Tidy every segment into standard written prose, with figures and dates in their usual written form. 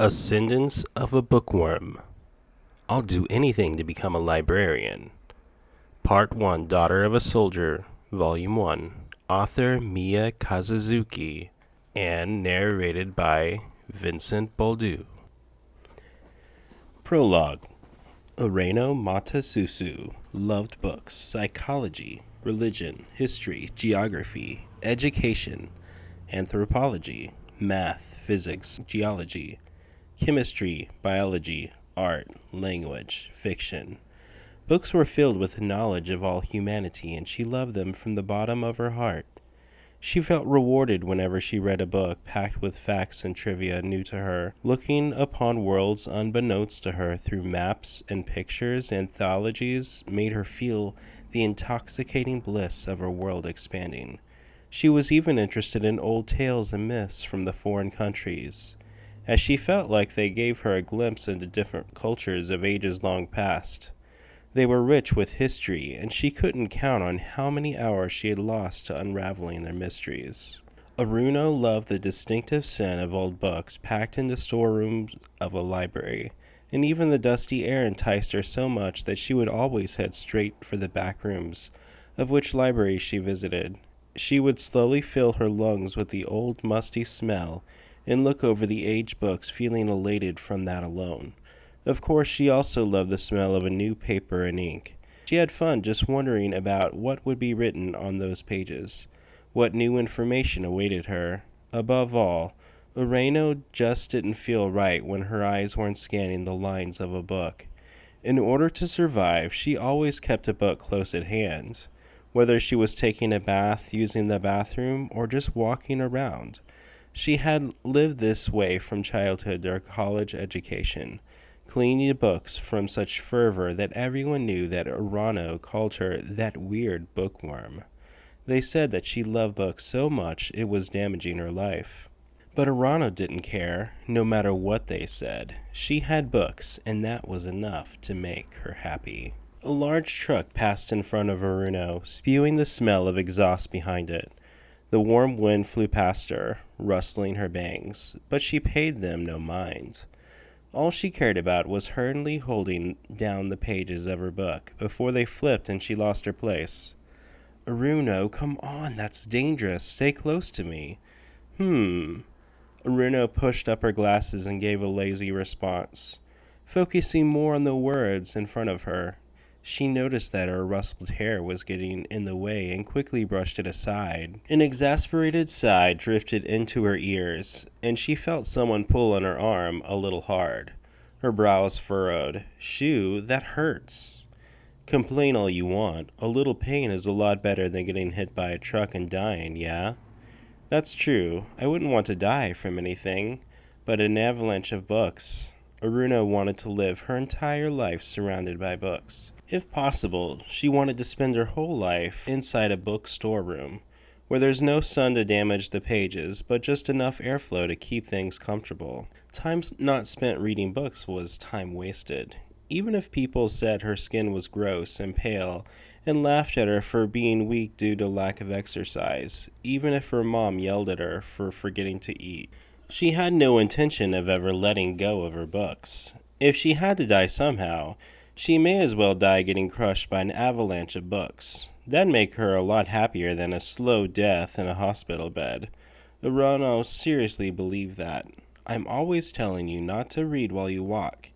Ascendance of a Bookworm. I'll do anything to become a librarian. Part 1, Daughter of a Soldier, Volume 1. Author Miya Kazuzuki, and narrated by Vincent Boldu. Prologue. Urano Matasusu loved books, psychology, religion, history, geography, education, anthropology, math, physics, geology, chemistry, biology, art, language, fiction. Books were filled with knowledge of all humanity, and she loved them from the bottom of her heart. She felt rewarded whenever she read a book packed with facts and trivia new to her, looking upon worlds unbeknownst to her through maps and pictures. Anthologies made her feel the intoxicating bliss of her world expanding. She was even interested in old tales and myths from the foreign countries, as she felt like they gave her a glimpse into different cultures of ages long past. They were rich with history, and she couldn't count on how many hours she had lost to unraveling their mysteries. Urano loved the distinctive scent of old books packed into storerooms of a library, and even the dusty air enticed her so much that she would always head straight for the back rooms of which library she visited. She would slowly fill her lungs with the old musty smell and look over the aged books, feeling elated from that alone. Of course, she also loved the smell of a new paper and ink. She had fun just wondering about what would be written on those pages, what new information awaited her. Above all, Urano just didn't feel right when her eyes weren't scanning the lines of a book. In order to survive, she always kept a book close at hand, whether she was taking a bath, using the bathroom, or just walking around. She had lived this way from childhood to her college education, cleaning books from such fervor that everyone knew that Urano called her that weird bookworm. They said that she loved books so much it was damaging her life. But Urano didn't care, no matter what they said. She had books, and that was enough to make her happy. A large truck passed in front of Urano, spewing the smell of exhaust behind it. The warm wind flew past her, rustling her bangs, but she paid them no mind. All she cared about was hurriedly holding down the pages of her book before they flipped and she lost her place. Urano, come on, that's dangerous. Stay close to me. Urano pushed up her glasses and gave a lazy response, focusing more on the words in front of her. She noticed that her rustled hair was getting in the way and quickly brushed it aside. An exasperated sigh drifted into her ears, and she felt someone pull on her arm a little hard. Her brows furrowed. Shoo, that hurts. Complain all you want. A little pain is a lot better than getting hit by a truck and dying, yeah? That's true. I wouldn't want to die from anything, but an avalanche of books. Urano wanted to live her entire life surrounded by books. If possible, she wanted to spend her whole life inside a book storeroom, where there's no sun to damage the pages, but just enough airflow to keep things comfortable. Time not spent reading books was time wasted. Even if people said her skin was gross and pale and laughed at her for being weak due to lack of exercise, even if her mom yelled at her for forgetting to eat, she had no intention of ever letting go of her books. If she had to die somehow, she may as well die getting crushed by an avalanche of books. That'd make her a lot happier than a slow death in a hospital bed. Urano seriously believed that. I'm always telling you not to read while you walk.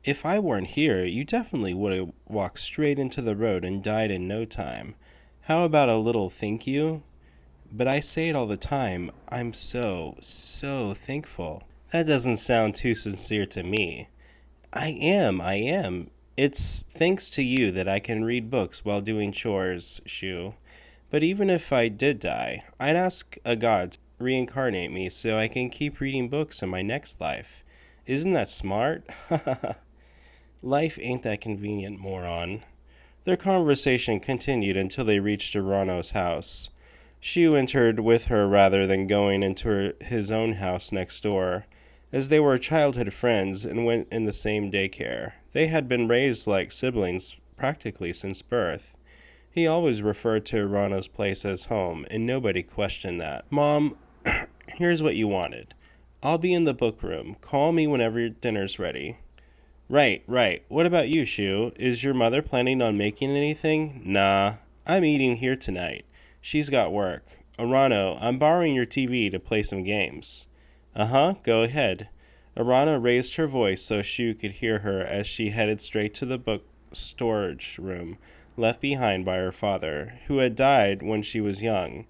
If I weren't here, you definitely would have walked straight into the road and died in no time. How about a little thank you? But I say it all the time. I'm so thankful. That doesn't sound too sincere to me. I am. It's thanks to you that I can read books while doing chores, Shu. But even if I did die, I'd ask a god to reincarnate me so I can keep reading books in my next life. Isn't that smart? Life ain't that convenient, moron. Their conversation continued until they reached Urano's house. Shu entered with her rather than going into his own house next door, as they were childhood friends and went in the same daycare. They had been raised like siblings practically since birth. He always referred to Urano's place as home, and nobody questioned that. Mom, here's what you wanted. I'll be in the book room. Call me whenever your dinner's ready. Right. What about you, Shu? Is your mother planning on making anything? Nah, I'm eating here tonight. She's got work. Urano, I'm borrowing your TV to play some games. Uh-huh, go ahead. Urano raised her voice so Shu could hear her as she headed straight to the book storage room left behind by her father, who had died when she was young.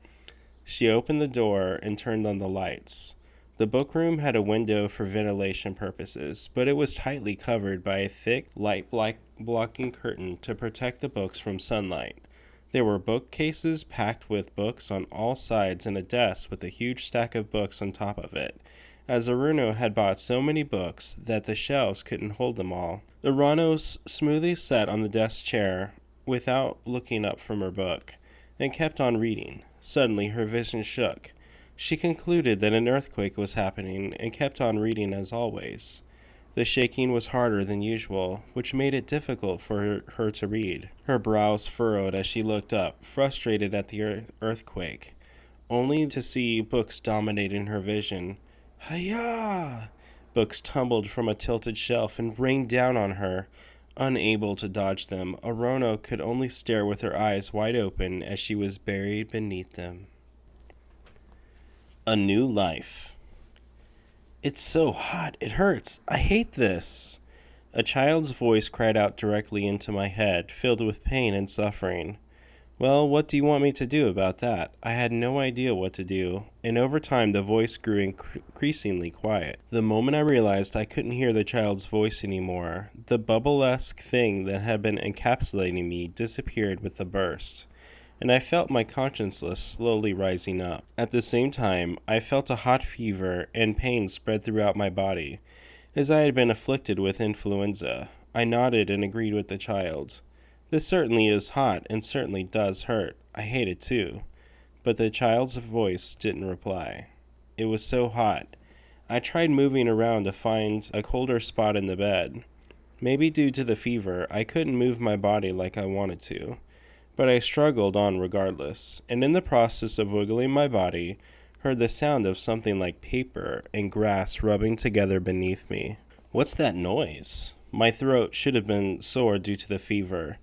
She opened the door and turned on the lights. The book room had a window for ventilation purposes, but it was tightly covered by a thick, light-blocking curtain to protect the books from sunlight. There were bookcases packed with books on all sides and a desk with a huge stack of books on top of it, as Urano had bought so many books that the shelves couldn't hold them all. Urano smoothly sat on the desk chair without looking up from her book, and kept on reading. Suddenly her vision shook. She concluded that an earthquake was happening and kept on reading as always. The shaking was harder than usual, which made it difficult for her to read. Her brows furrowed as she looked up, frustrated at the earthquake, only to see books dominating her vision. Hi-ya! Books tumbled from a tilted shelf and rained down on her. Unable to dodge them, Urano could only stare with her eyes wide open as she was buried beneath them. A new life. It's so hot, it hurts. I hate this. A child's voice cried out directly into my head, filled with pain and suffering. Well, what do you want me to do about that? I had no idea what to do, and over time the voice grew increasingly quiet. The moment I realized I couldn't hear the child's voice anymore, the bubble-esque thing that had been encapsulating me disappeared with a burst, and I felt my consciousness slowly rising up. At the same time, I felt a hot fever and pain spread throughout my body, as I had been afflicted with influenza. I nodded and agreed with the child. This certainly is hot and certainly does hurt. I hate it too. But the child's voice didn't reply. It was so hot. I tried moving around to find a colder spot in the bed. Maybe due to the fever, I couldn't move my body like I wanted to. But I struggled on regardless, and in the process of wiggling my body, heard the sound of something like paper and grass rubbing together beneath me. What's that noise? My throat should have been sore due to the fever,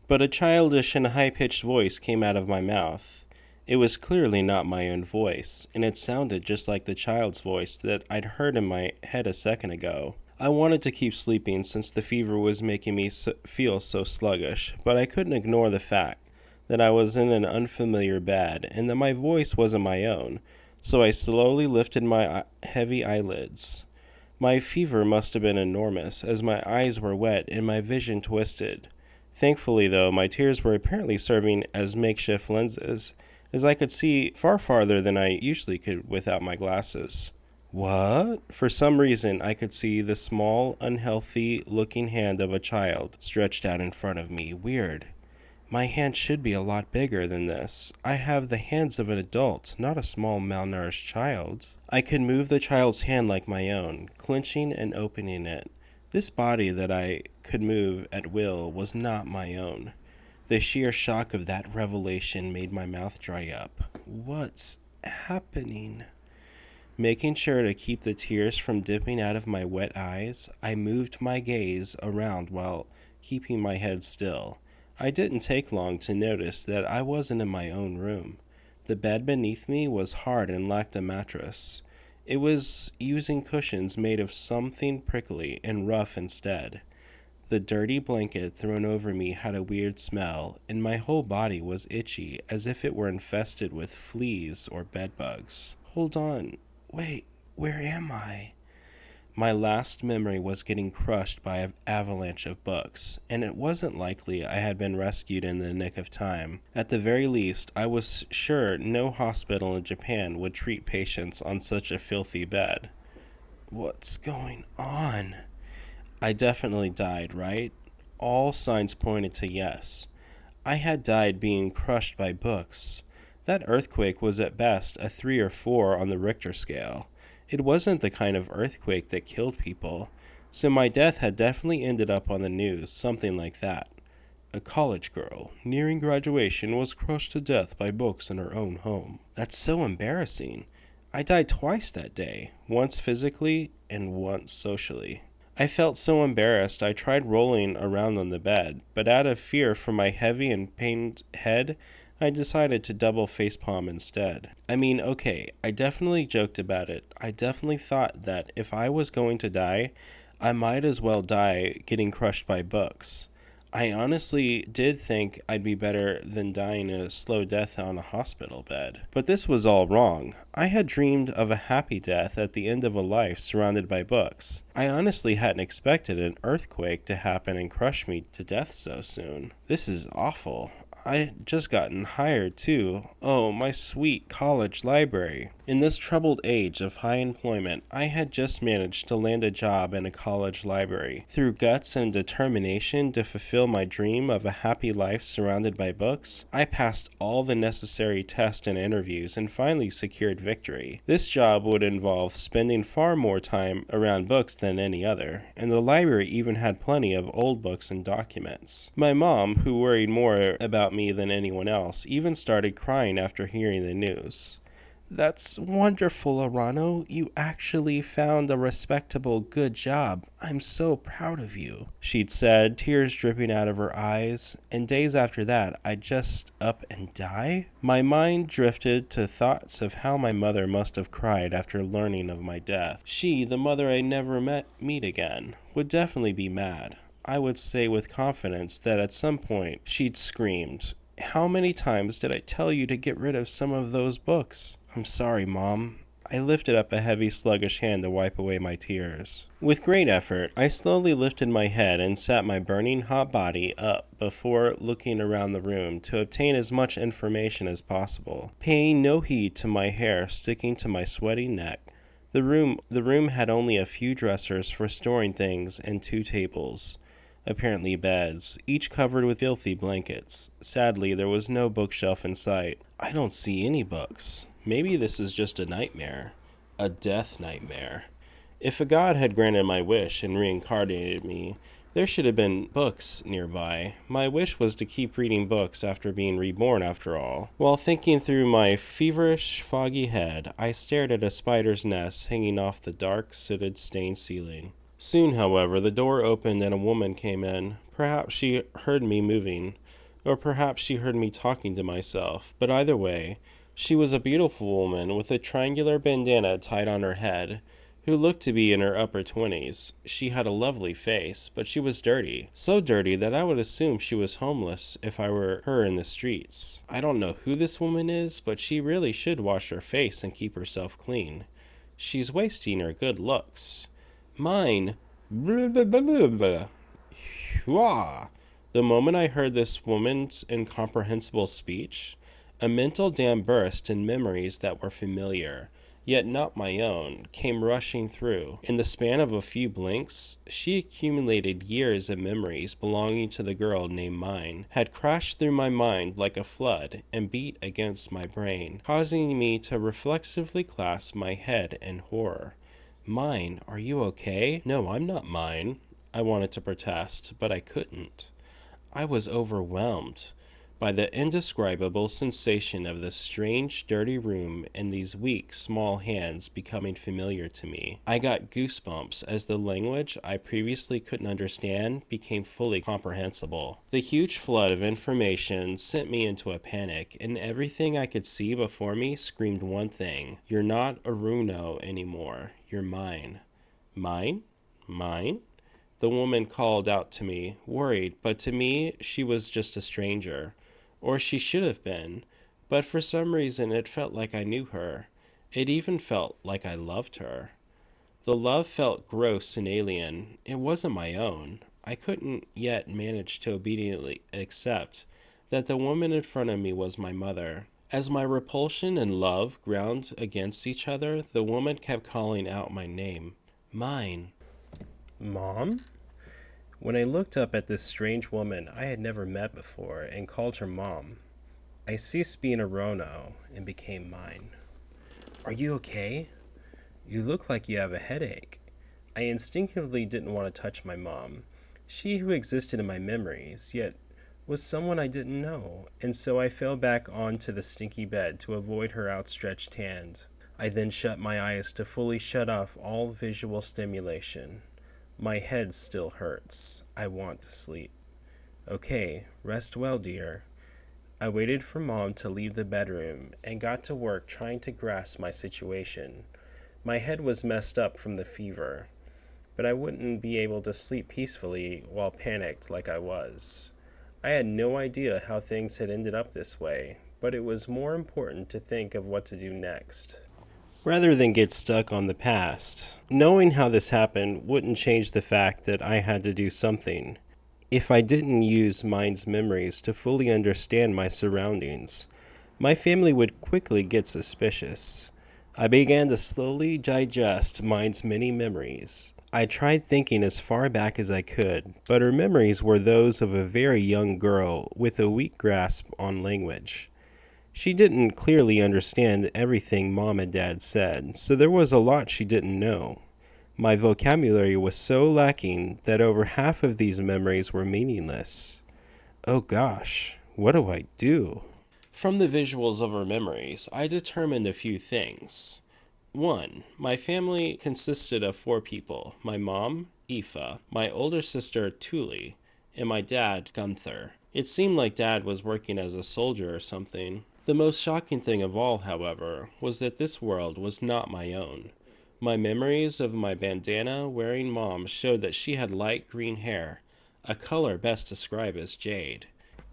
but a childish and high-pitched voice came out of my mouth. It was clearly not my own voice, and it sounded just like the child's voice that I'd heard in my head a second ago. I wanted to keep sleeping since the fever was making me feel so sluggish, but I couldn't ignore the fact that I was in an unfamiliar bed and that my voice wasn't my own, so I slowly lifted my heavy eyelids. My fever must have been enormous, as my eyes were wet and my vision twisted. Thankfully, though, my tears were apparently serving as makeshift lenses, as I could see far farther than I usually could without my glasses. What? For some reason, I could see the small, unhealthy-looking hand of a child stretched out in front of me. Weird. My hand should be a lot bigger than this. I have the hands of an adult, not a small, malnourished child. I could move the child's hand like my own, clenching and opening it. This body that I could move at will was not my own. The sheer shock of that revelation made my mouth dry up. What's happening? Making sure to keep the tears from dipping out of my wet eyes, I moved my gaze around while keeping my head still. I didn't take long to notice that I wasn't in my own room. The bed beneath me was hard and lacked a mattress. It was using cushions made of something prickly and rough instead. The dirty blanket thrown over me had a weird smell, and my whole body was itchy as if it were infested with fleas or bedbugs. Hold on. Wait, where am I? My last memory was getting crushed by an avalanche of books, and it wasn't likely I had been rescued in the nick of time. At the very least, I was sure no hospital in Japan would treat patients on such a filthy bed. What's going on? I definitely died, right? All signs pointed to yes. I had died being crushed by books. That earthquake was at best a 3 or 4 on the Richter scale. It wasn't the kind of earthquake that killed people, so my death had definitely ended up on the news, something like that. A college girl, nearing graduation, was crushed to death by books in her own home. That's so embarrassing. I died twice that day, once physically and once socially. I felt so embarrassed I tried rolling around on the bed, but out of fear for my heavy and pained head, I decided to double facepalm instead. I mean, okay, I definitely joked about it. I definitely thought that if I was going to die, I might as well die getting crushed by books. I honestly did think I'd be better than dying a slow death on a hospital bed. But this was all wrong. I had dreamed of a happy death at the end of a life surrounded by books. I honestly hadn't expected an earthquake to happen and crush me to death so soon. This is awful. I just gotten hired too. Oh, my sweet college library. In this troubled age of high employment, I had just managed to land a job in a college library. Through guts and determination to fulfill my dream of a happy life surrounded by books, I passed all the necessary tests and interviews and finally secured victory. This job would involve spending far more time around books than any other, and the library even had plenty of old books and documents. My mom, who worried more about me than anyone else, even started crying after hearing the news. That's wonderful, Urano. You actually found a respectable, good job. I'm so proud of you, she'd said, tears dripping out of her eyes. And days after that, I'd just up and die? My mind drifted to thoughts of how my mother must have cried after learning of my death. She, the mother I never meet again, would definitely be mad. I would say with confidence that at some point she'd screamed, "How many times did I tell you to get rid of some of those books?" "I'm sorry, Mom." I lifted up a heavy, sluggish hand to wipe away my tears. With great effort, I slowly lifted my head and sat my burning hot body up before looking around the room to obtain as much information as possible, paying no heed to my hair sticking to my sweaty neck. The room had only a few dressers for storing things and 2 tables, apparently beds, each covered with filthy blankets. Sadly, there was no bookshelf in sight. I don't see any books. Maybe this is just a nightmare. A death nightmare. If a god had granted my wish and reincarnated me, there should have been books nearby. My wish was to keep reading books after being reborn, after all. While thinking through my feverish, foggy head, I stared at a spider's nest hanging off the dark, sooted, stained ceiling. Soon, however, the door opened and a woman came in. Perhaps she heard me moving, or perhaps she heard me talking to myself, but either way, she was a beautiful woman with a triangular bandana tied on her head, who looked to be in her upper 20s. She had a lovely face, but she was dirty. So dirty that I would assume she was homeless if I were her in the streets. I don't know who this woman is, but she really should wash her face and keep herself clean. She's wasting her good looks. Myne. Blah, blah, blah, blah, blah. Hua. The moment I heard this woman's incomprehensible speech, a mental dam burst and memories that were familiar, yet not my own, came rushing through. In the span of a few blinks, she accumulated years of memories belonging to the girl named Myne, had crashed through my mind like a flood and beat against my brain, causing me to reflexively clasp my head in horror. "Myne, are you okay?" "No, I'm not Myne." I wanted to protest, but I couldn't. I was overwhelmed by the indescribable sensation of this strange, dirty room and these weak, small hands becoming familiar to me. I got goosebumps as the language I previously couldn't understand became fully comprehensible. The huge flood of information sent me into a panic, and everything I could see before me screamed one thing: "You're not Urano anymore. You're mine." "Mine? Mine?" The woman called out to me, worried, but to me she was just a stranger. Or she should have been, but for some reason it felt like I knew her. It even felt like I loved her. The love felt gross and alien. It wasn't my own. I couldn't yet manage to obediently accept that the woman in front of me was my mother. As my repulsion and love ground against each other, the woman kept calling out my name. "Myne." "Mom?" When I looked up at this strange woman I had never met before and called her Mom, I ceased being Urano and became Myne. "Are you okay? You look like you have a headache." I instinctively didn't want to touch my mom, she who existed in my memories, yet was someone I didn't know, and so I fell back onto the stinky bed to avoid her outstretched hand. I then shut my eyes to fully shut off all visual stimulation. My head still hurts. I want to sleep. Okay, rest well, dear. I waited for Mom to leave the bedroom and got to work trying to grasp my situation. My head was messed up from the fever, but I wouldn't be able to sleep peacefully while panicked like I was. I had no idea how things had ended up this way, but it was more important to think of what to do next, rather than get stuck on the past. Knowing how this happened wouldn't change the fact that I had to do something. If I didn't use Myne's memories to fully understand my surroundings, my family would quickly get suspicious. I began to slowly digest Myne's many memories. I tried thinking as far back as I could, but her memories were those of a very young girl with a weak grasp on language. She didn't clearly understand everything Mom and Dad said, so there was a lot she didn't know. My vocabulary was so lacking that over half of these memories were meaningless. Oh gosh, what do I do? From the visuals of her memories, I determined a few things. 1. My family consisted of 4 people: my mom, Aoife, my older sister, Tuli, and my dad, Gunther. It seemed like Dad was working as a soldier or something. The most shocking thing of all, however, was that this world was not my own. My memories of my bandana-wearing mom showed that she had light green hair, a color best described as jade.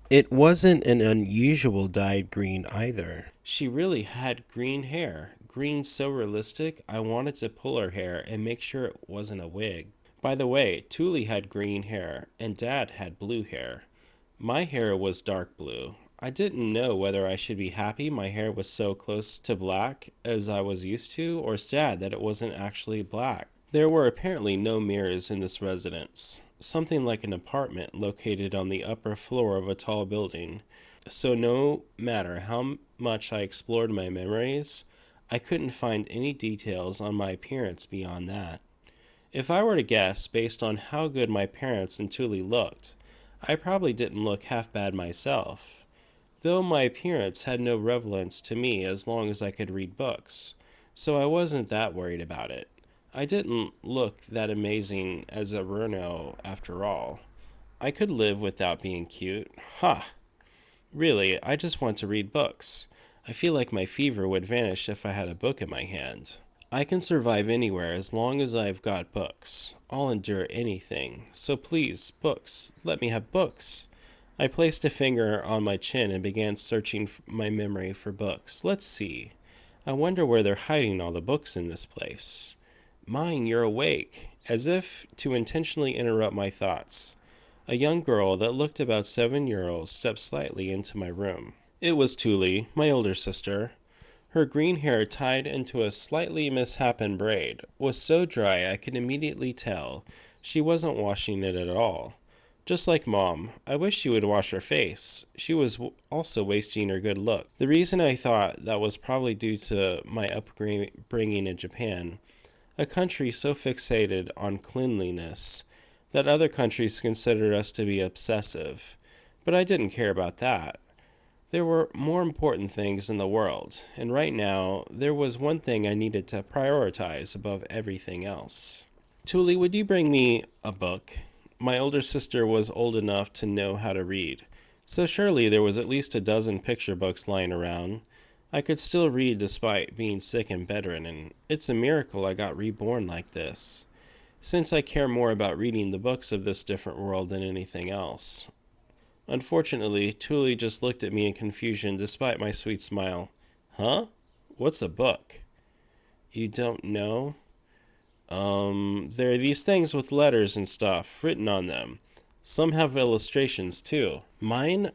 It wasn't an unusual dyed green either. She really had green hair, green so realistic I wanted to pull her hair and make sure it wasn't a wig. By the way, Tuli had green hair, and Dad had blue hair. My hair was dark blue. I didn't know whether I should be happy my hair was so close to black as I was used to, or sad that it wasn't actually black. There were apparently no mirrors in this residence, something like an apartment located on the upper floor of a tall building. So no matter how much I explored my memories, I couldn't find any details on my appearance beyond that. If I were to guess, based on how good my parents and Tuli looked, I probably didn't look half bad myself, though my appearance had no relevance to me as long as I could read books, so I wasn't that worried about it. I didn't look that amazing as a Urano after all. I could live without being cute. Ha! Really, I just want to read books. I feel like my fever would vanish if I had a book in my hand. I can survive anywhere as long as I've got books. I'll endure anything. So please, books, let me have books. I placed a finger on my chin and began searching my memory for books. Let's see. I wonder where they're hiding all the books in this place. Myne, you're awake. As if to intentionally interrupt my thoughts, a young girl that looked about 7 years stepped slightly into my room. It was Tuli, my older sister. Her green hair, tied into a slightly misshapen braid, was so dry I could immediately tell she wasn't washing it at all. Just like Mom, I wish she would wash her face. She was also wasting her good look. The reason I thought that was probably due to my upbringing in Japan, a country so fixated on cleanliness that other countries considered us to be obsessive. But I didn't care about that. There were more important things in the world, and right now, there was one thing I needed to prioritize above everything else. Tuli, would you bring me a book? My older sister was old enough to know how to read, so surely there was at least a dozen picture books lying around. I could still read despite being sick and bedridden. It's a miracle I got reborn like this, since I care more about reading the books of this different world than anything else. Unfortunately, Tuli just looked at me in confusion despite my sweet smile. Huh? What's a book? You don't know? There are these things with letters and stuff written on them. Some have illustrations too. Myne,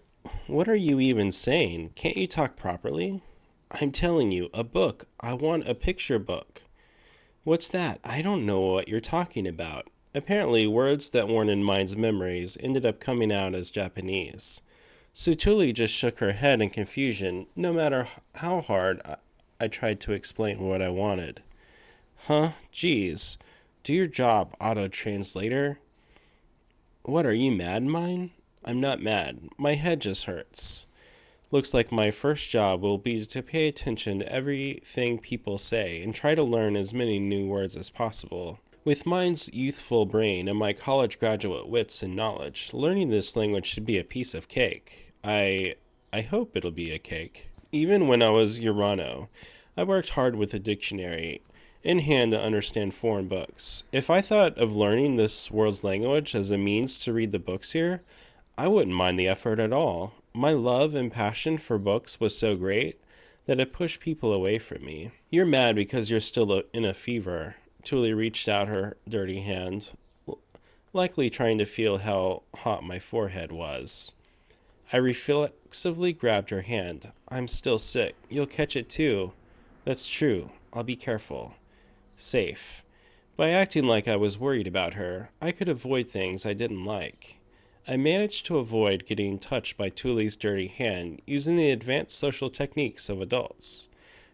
what are you even saying? Can't you talk properly? I'm telling you, a book. I want a picture book. What's that? I don't know what you're talking about. Apparently, words that weren't in Myne's memories ended up coming out as Japanese. So Tuli just shook her head in confusion, no matter how hard I tried to explain what I wanted. Huh? Geez. Do your job, auto-translator. What, are you mad, Myne? I'm not mad. My head just hurts. Looks like my first job will be to pay attention to everything people say and try to learn as many new words as possible. With Myne's youthful brain and my college graduate wits and knowledge, learning this language should be a piece of cake. I hope it'll be a cake. Even when I was Urano, I worked hard with a dictionary in hand to understand foreign books. If I thought of learning this world's language as a means to read the books here, I wouldn't mind the effort at all. My love and passion for books was so great that it pushed people away from me. You're mad because you're still in a fever. Tuli reached out her dirty hand, likely trying to feel how hot my forehead was. I reflexively grabbed her hand. I'm still sick. You'll catch it too. That's true. I'll be careful. Safe. By acting like I was worried about her, I could avoid things I didn't like. I managed to avoid getting touched by Tuli's dirty hand using the advanced social techniques of adults.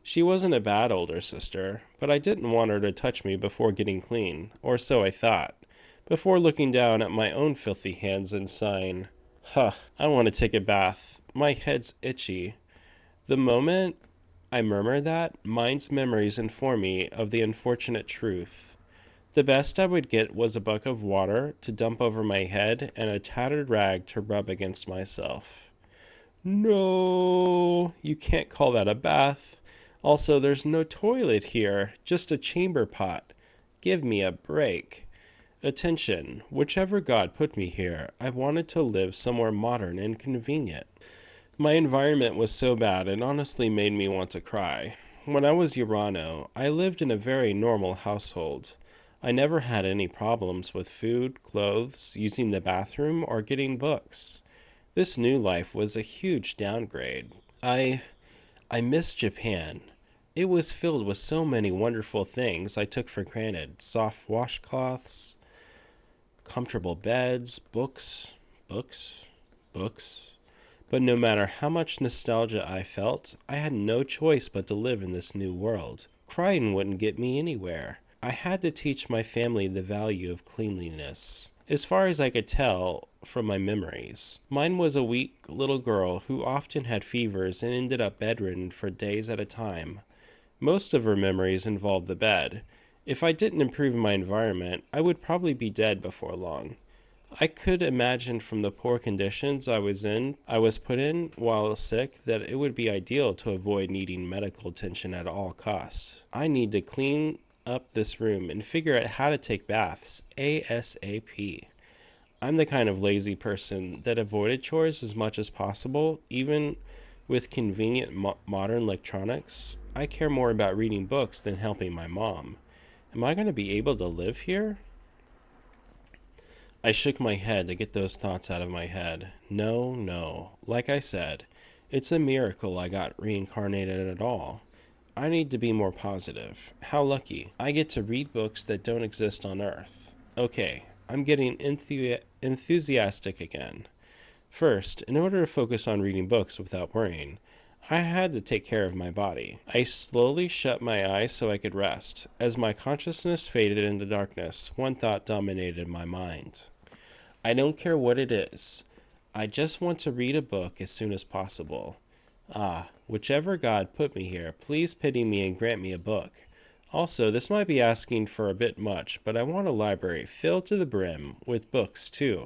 She wasn't a bad older sister, but I didn't want her to touch me before getting clean, or so I thought, before looking down at my own filthy hands and sighing, "Huh, I want to take a bath. My head's itchy." The moment I murmured that, Myne's memories informed me of the unfortunate truth. The best I would get was a bucket of water to dump over my head and a tattered rag to rub against myself. No, you can't call that a bath. Also, there's no toilet here, just a chamber pot. Give me a break. Attention, whichever God put me here, I wanted to live somewhere modern and convenient. My environment was so bad it honestly made me want to cry. When I was Urano, I lived in a very normal household. I never had any problems with food, clothes, using the bathroom, or getting books. This new life was a huge downgrade. I miss Japan. It was filled with so many wonderful things I took for granted. Soft washcloths, comfortable beds, books, books. But no matter how much nostalgia I felt, I had no choice but to live in this new world. Crying wouldn't get me anywhere. I had to teach my family the value of cleanliness. As far as I could tell from my memories, Myne was a weak little girl who often had fevers and ended up bedridden for days at a time. Most of her memories involved the bed. If I didn't improve my environment, I would probably be dead before long. I could imagine from the poor conditions I was put in while sick, that it would be ideal to avoid needing medical attention at all costs. I need to clean up this room and figure out how to take baths ASAP. I'm the kind of lazy person that avoided chores as much as possible, even with convenient modern electronics. I care more about reading books than helping my mom. Am I going to be able to live here? I shook my head to get those thoughts out of my head. No. Like I said, it's a miracle I got reincarnated at all. I need to be more positive. How lucky. I get to read books that don't exist on Earth. Okay, I'm getting enthusiastic again. First, in order to focus on reading books without worrying, I had to take care of my body. I slowly shut my eyes so I could rest. As my consciousness faded into darkness, one thought dominated my mind. I don't care what it is. I just want to read a book as soon as possible. Whichever God put me here, please pity me and grant me a book. Also, this might be asking for a bit much, but I want a library filled to the brim with books, too.